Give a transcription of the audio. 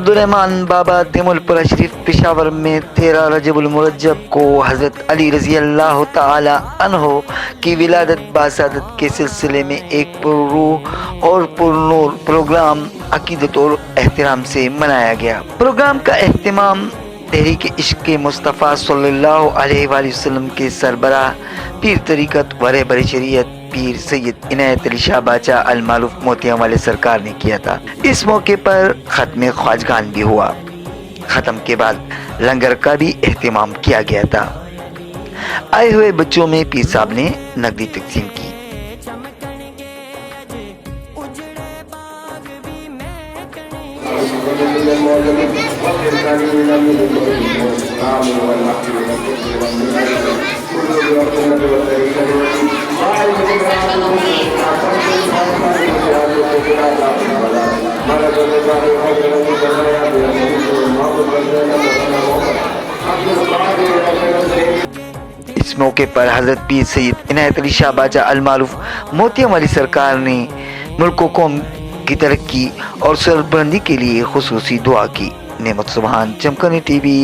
Abdurrahman बाबा तिमुलपुरा शरीफ पेशावर में 13 रजबुल मुरज्जब को हज़रत अली रज़ी अल्लाह ताला अन्हो की विलादत बासादत के सिलसिले में एक पुरूह और पुरनूर प्रोग्राम अकीदत और एहतराम से मनाया गया। प्रोग्राम का एहतमाम तहरीक इश्क़ मुस्तफ़ा सल्लल्लाहु अलैहि वसल्लम के सरबराह पीर तरीक़त वरे बरी शरीयत पीर सैयद इनायत अली शाह बाचा अल मारूफ मोतियां वाले सरकार ने किया था। इस मौके पर खत्म ख्वाजगान भी हुआ। ख़त्म के बाद लंगर का भी एहतमाम किया गया था। आए हुए बच्चों में पीर साहब ने नकदी तकसीम की। इस मौके पर हज़रत पीर सैयद इनायत अली शाह बाचा अल मारूफ मोतियां वाली सरकार ने मुल्क कौम की तरक्की और सरबलंदी के लिए खुसूसी दुआ की। नेमत सुभान, चमकनी टीवी।